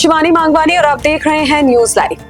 शिवानी मांगवानी और आप देख रहे हैं news live.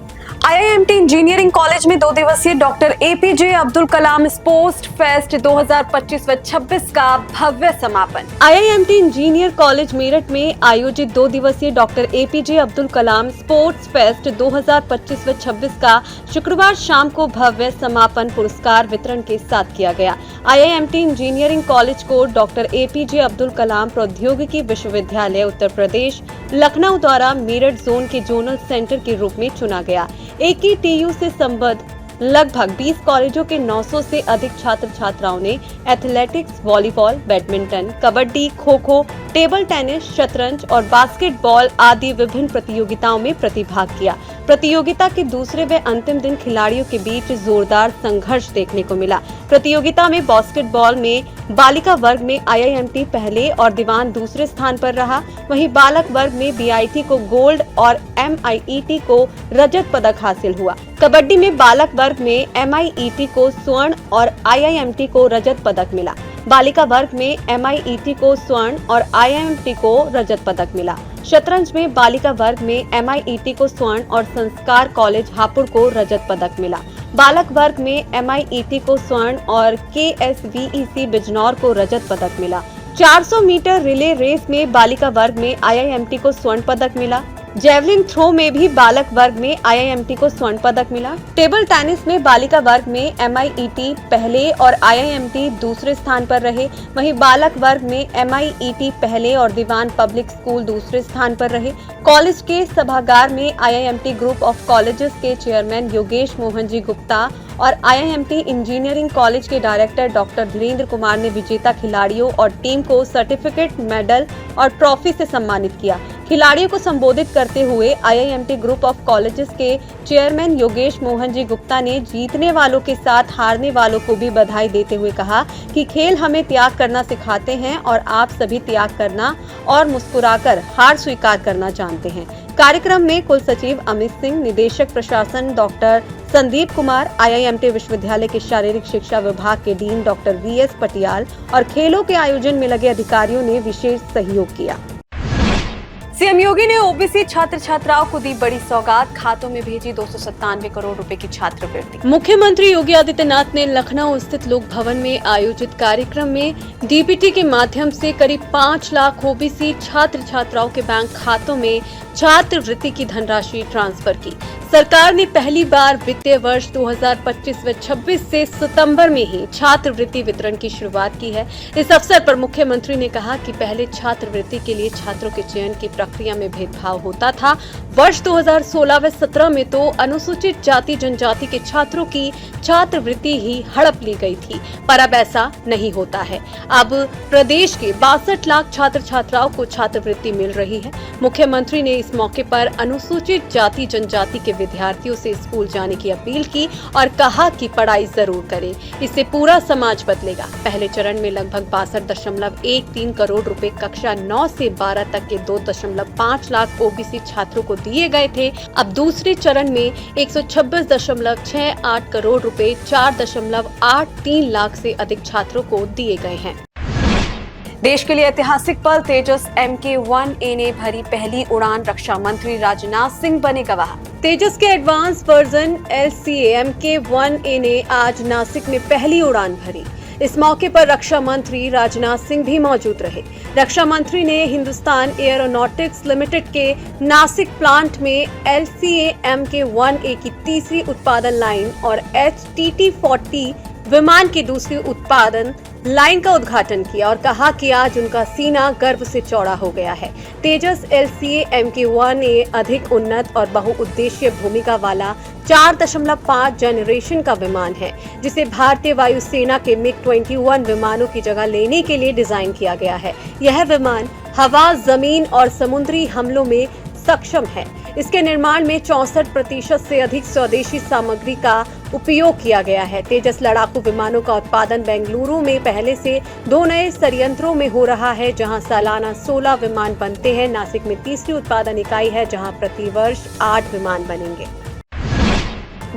IIMT engineering college में 2 दिवसीय doctor APJ Abdul Kalam sports fest 2025-26 का भव्य समापन। आईआईएमटी इंजीनियर कॉलेज मेरठ में आयोजित 2 दिवसीय doctor APJ Abdul Kalam sports fest 2025-26 का शुक्रवार शाम को भव्य समापन पुरस्कार वितरण के साथ किया गया। आईआईएमटी इंजीनियरिंग कॉलेज को डॉक्टर एपीजे अब्दुल कलाम प्रौद्योगिकी विश्वविद्यालय उत्तर प्रदेश लखनऊ द्वारा मेरठ जोन के जोनल सेंटर के रूप में चुना गया। AKTU से संबद्ध लगभग 20 कॉलेजों के 900 से अधिक छात्र छात्राओं ने athletics, volleyball, badminton, kabaddi, kho kho, table tennis, शतरंज और बास्केटबॉल आदि विभिन्न प्रतियोगिताओं में प्रतिभाग किया। प्रतियोगिता के दूसरे व अंतिम दिन खिलाड़ियों के बीच जोरदार संघर्ष देखने को मिला। प्रतियोगिता में बास्केटबॉल में बालिका वर्ग में आईआईएमटी पहले और दीवान दूसरे स्थान पर रहा। वहीं बालक वर्ग में बीआईटी को गोल्ड और एमआईईटी को रजत पदक हासिल हुआ। कबड्डी में बालक वर्ग में एमआईईटी को स्वर्ण और आईआईएमटी को रजत पदक मिला। बालिका वर्ग में एमआईईटी को स्वर्ण और आईआईएमटी को रजत पदक मिला। शतरंज में बालिका वर्ग में एमआईईटी को स्वर्ण और संस्कार कॉलेज हापुड़ को रजत पदक मिला। बालक वर्ग में एमआईईटी को स्वर्ण और केएसवीईसी बिजनौर को रजत पदक मिला। 400 मीटर रिले रेस में बालिका वर्ग में आईआईएमटी को स्वर्ण पदक मिला। जेवलिन थ्रो में भी बालक वर्ग में आईआईएमटी को स्वर्ण पदक मिला। टेबल टेनिस में बालिका वर्ग में एमआईईटी पहले और आईआईएमटी दूसरे स्थान पर रहे। वहीं बालक वर्ग में एमआईईटी पहले और दीवान पब्लिक स्कूल दूसरे स्थान पर रहे। कॉलेज के सभागार में आईआईएमटी ग्रुप ऑफ कॉलेजेस के चेयरमैन योगेश मोहन जी गुप्ता और आईआईएमटी इंजीनियरिंग कॉलेज के डायरेक्टर डॉक्टर धीरेन्द्र कुमार ने विजेता खिलाड़ियों और टीम को सर्टिफिकेट, मेडल और ट्रॉफी से सम्मानित किया। खिलाड़ियों को संबोधित करते हुए आईआईएमटी ग्रुप ऑफ कॉलेजेस के चेयरमैन योगेश मोहन जी गुप्ता ने जीतने वालों के साथ हारने वालों को भी बधाई देते हुए कहा कि खेल हमें त्याग करना सिखाते हैं और आप सभी त्याग करना और मुस्कुराकर हार स्वीकार करना जानते हैं। कार्यक्रम में कुल सचिव अमित सिंह, निदेशक प्रशासन डॉक्टर संदीप कुमार, आईआईएमटी विश्वविद्यालय के शारीरिक शिक्षा विभाग के डीन डॉक्टर वीएस पटियाल और खेलों के आयोजन में लगे अधिकारियों ने विशेष सहयोग किया। सीएम योगी ने ओबीसी छात्र छात्राओं को दी बड़ी सौगात, खातों में भेजी 297 करोड़ रुपए की छात्रवृत्ति। मुख्यमंत्री योगी आदित्यनाथ ने लखनऊ स्थित लोक भवन में आयोजित कार्यक्रम में डीबीटी के माध्यम से करीब 5 लाख ओबीसी छात्र छात्राओं के बैंक खातों में छात्रवृत्ति की धनराशि ट्रांसफर की। सरकार ने पहली बार वित्तीय वर्ष 2025 व 26 से सितंबर में ही छात्रवृत्ति वितरण की शुरुआत की है। इस अवसर पर मुख्यमंत्री ने कहा कि पहले छात्रवृत्ति के लिए छात्रों के चयन की प्रक्रिया में भेदभाव होता था। वर्ष 2016 व 17 में तो अनुसूचित जाति जनजाति के छात्रों की छात्रवृत्ति ही हड़प ली गई थी, पर अब ऐसा नहीं होता है। अब प्रदेश के 62 लाख छात्र छात्राओं को छात्रवृत्ति मिल रही है। मुख्यमंत्री ने इस मौके पर अनुसूचित जाति जनजाति के विद्यार्थियों से स्कूल जाने की अपील की और कहा कि पढ़ाई जरूर करें, इससे पूरा समाज बदलेगा। पहले चरण में लगभग 62.13 करोड़ रुपए कक्षा 9 से 12 तक के 2.5 लाख ओबीसी छात्रों को दिए गए थे। अब दूसरे चरण में 126.68 करोड़ रुपए 4.83 लाख से अधिक छात्रों को दिए गए हैं। देश के लिए ऐतिहासिक पल, तेजस MK-1A ने भरी पहली उड़ान, रक्षा मंत्री राजनाथ सिंह बने गवाह। तेजस के एडवांस वर्जन LCA MK-1A ने आज नासिक में पहली उड़ान भरी। इस मौके पर रक्षा मंत्री राजनाथ सिंह भी मौजूद रहे। रक्षा मंत्री ने हिंदुस्तान एयरोनॉटिक्स लिमिटेड के नासिक प्लांट में LCA MK-1A की तीसरी उत्पादन लाइन और HTT-40 विमान की दूसरी उत्पादन लाइन का उद्घाटन किया और कहा कि आज उनका सीना गर्व से चौड़ा हो गया है। तेजस LCA MK-1A अधिक उन्नत और बहुउद्देशीय भूमिका वाला 4.5 जनरेशन का विमान है, जिसे भारतीय वायुसेना के MiG-21 विमानों की जगह लेने के लिए डिजाइन किया गया है। यह विमान हवा, जमीन और समुद्री हमलों में सक्षम है। इसके निर्माण में 64% से अधिक स्वदेशी सामग्री का उपयोग किया गया है। तेजस लड़ाकू विमानों का उत्पादन बेंगलुरु में पहले से 2 नए संयंत्रों में हो रहा है, जहां सालाना 16 विमान बनते हैं। नासिक में तीसरी उत्पादन इकाई है, जहां प्रति वर्ष 8 विमान बनेंगे।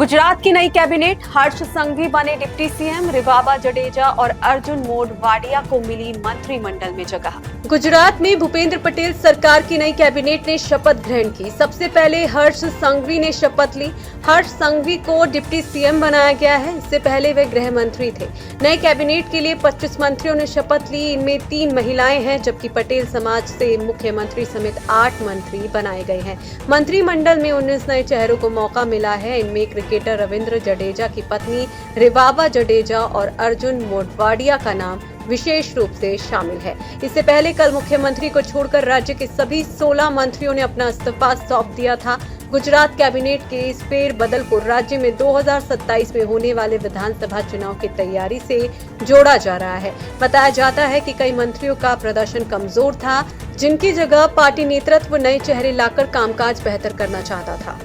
गुजरात की नई कैबिनेट, हर्ष संघवी बने डिप्टी सीएम, रिवाबा जडेजा और अर्जुन मोढवाडिया को मिली मंत्रिमंडल में जगह। गुजरात में भूपेंद्र पटेल सरकार की नई कैबिनेट ने शपथ ग्रहण की। सबसे पहले हर्ष संघवी ने शपथ ली। हर्ष संघवी को डिप्टी सीएम बनाया गया है। इससे पहले वे गृह मंत्री थे। नई कैबिनेट के लिए 25 मंत्रियों ने शपथ ली। इनमें 3 महिलाएं हैं, जबकि पटेल समाज से मुख्यमंत्री समेत 8 मंत्री बनाए गए हैं। मंत्रिमंडल में 19 नए चेहरों को मौका मिला है। इनमें क्रिकेटर रविंद्र जडेजा की पत्नी रिवाबा जडेजा और अर्जुन मोढवाडिया का नाम विशेष रूप से शामिल है। इससे पहले कल मुख्यमंत्री को छोड़कर राज्य के सभी 16 मंत्रियों ने अपना इस्तीफा सौंप दिया था। गुजरात कैबिनेट के इस फेरबदल को राज्य में 2027 में होने वाले विधानसभा चुनाव की तैयारी से जोड़ा जा रहा है। बताया जाता है कि कई मंत्रियों का प्रदर्शन कमजोर था, जिनकी जगह पार्टी नेतृत्व नए चेहरे लाकर कामकाज बेहतर करना चाहता था।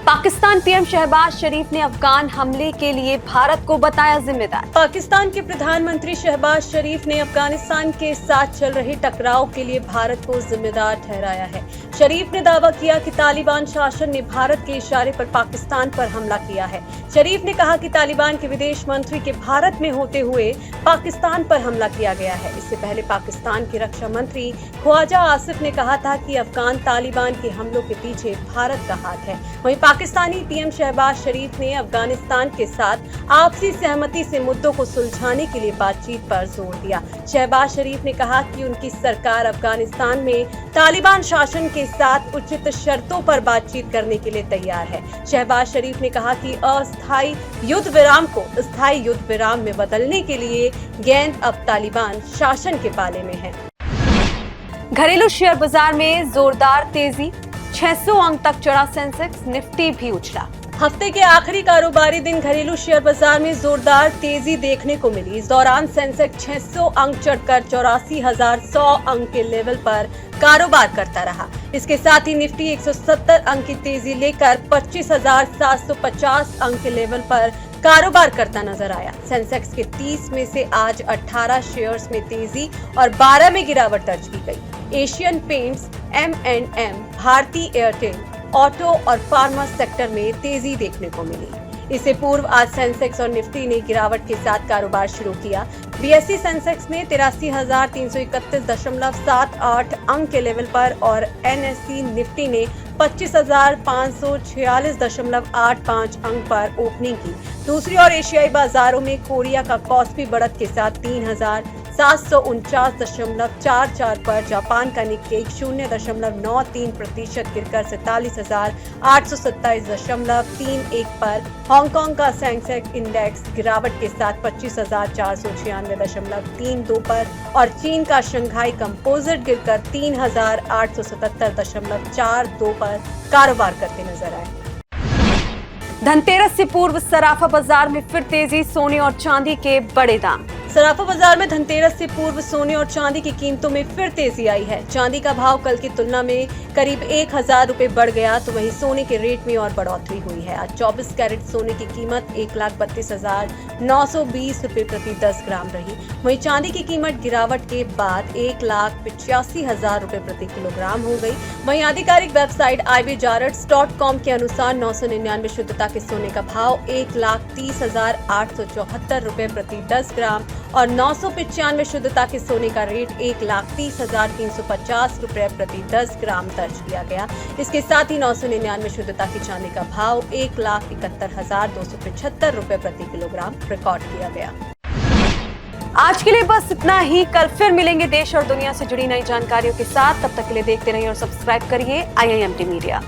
पाकिस्तान पीएम शहबाज शरीफ ने अफगान हमले के लिए भारत को बताया जिम्मेदार। पाकिस्तान के प्रधानमंत्री शहबाज शरीफ ने अफगानिस्तान के साथ चल रहे टकराव के लिए भारत को जिम्मेदार ठहराया है। शरीफ ने दावा किया कि तालिबान शासन ने भारत के इशारे पर पाकिस्तान पर हमला किया है। शरीफ ने कहा कि तालिबान के विदेश मंत्री के भारत में होते हुए पाकिस्तान पर हमला किया गया है। इससे पहले पाकिस्तान के रक्षा मंत्री ख्वाजा आसिफ ने कहा था कि अफगान तालिबान के हमलों के पीछे भारत का हाथ है। वहीं पाकिस्तानी पीएम शहबाज शरीफ ने अफगानिस्तान के साथ आपसी सहमति से मुद्दों को सुलझाने के लिए बातचीत पर जोर दिया। शहबाज शरीफ ने कहा कि उनकी सरकार अफगानिस्तान में तालिबान शासन के साथ उचित शर्तों पर बातचीत करने के लिए तैयार है। शहबाज शरीफ ने कहा कि अस्थायी युद्ध विराम को स्थायी युद्ध विराम में बदलने के लिए गेंद अब तालिबान शासन के पाले में है। घरेलू शेयर बाजार में जोरदार तेजी, 600 अंक तक चढ़ा सेंसेक्स, निफ्टी भी उछला। हफ्ते के आखिरी कारोबारी दिन घरेलू शेयर बाजार में जोरदार तेजी देखने को मिली। इस दौरान सेंसेक्स 600 अंक चढ़कर 84,100 अंक के लेवल पर कारोबार करता रहा। इसके साथ ही निफ्टी 170 अंक की तेजी लेकर 25,750 अंक के लेवल पर कारोबार करता नजर आया। सेंसेक्स के 30 में से आज 18 शेयर्स में तेजी और 12 में गिरावट दर्ज की गई। एशियन पेंट्स, M&M, भारती एयरटेल, ऑटो और फार्मा सेक्टर में तेजी देखने को मिली। इससे पूर्व आज सेंसेक्स और निफ्टी ने गिरावट के साथ कारोबार शुरू किया। बीएसई सेंसेक्स ने 83,331.78 अंक के लेवल पर और एनएसई निफ्टी ने 25,546.85 अंक पर ओपनिंग की। दूसरी ओर एशियाई बाजारों में कोरिया का कॉस्पी बढ़त के साथ 3,749.44 पर, जापान का निक्केई 0.93% गिरकर 47,827.31 पर, हांगकांग का सेंसेक्स इंडेक्स गिरावट के साथ 25,496.32 पर और चीन का शंघाई कंपोजिट गिरकर 3,877.42 पर कारोबार करते नजर आए। धनतेरस से पूर्व सराफा बाजार में फिर तेजी, सोने और चांदी के बड़े दाम। सराफा बाजार में धनतेरस से पूर्व सोने और चांदी की कीमतों में फिर तेजी आई है। चांदी का भाव कल की तुलना में करीब 1,000 रुपए बढ़ गया, तो वहीं सोने के रेट में और बढ़ोतरी हुई है। आज 24 कैरेट सोने की कीमत 1,32,920 रुपए प्रति 10 ग्राम रही। वहीं चांदी की कीमत गिरावट के बाद 1,85,000 रुपए प्रति किलोग्राम हो गई। वहीं आधिकारिक वेबसाइट ibjarats.com के अनुसार 999 शुद्धता के सोने का भाव 1,30,874 रुपए प्रति 10 ग्राम और 995 शुद्धता के सोने का रेट 1,30,350 रुपए प्रति 10 ग्राम दर्ज किया गया। इसके साथ ही 999 शुद्धता की चांदी का भाव 1,71,275 रुपए प्रति किलोग्राम रिकॉर्ड किया गया। आज के लिए बस इतना ही। कल फिर मिलेंगे देश और दुनिया से जुड़ी नई जानकारियों के साथ। तब तक के लिए देखते रहिए और सब्सक्राइब करिए IIMT मीडिया।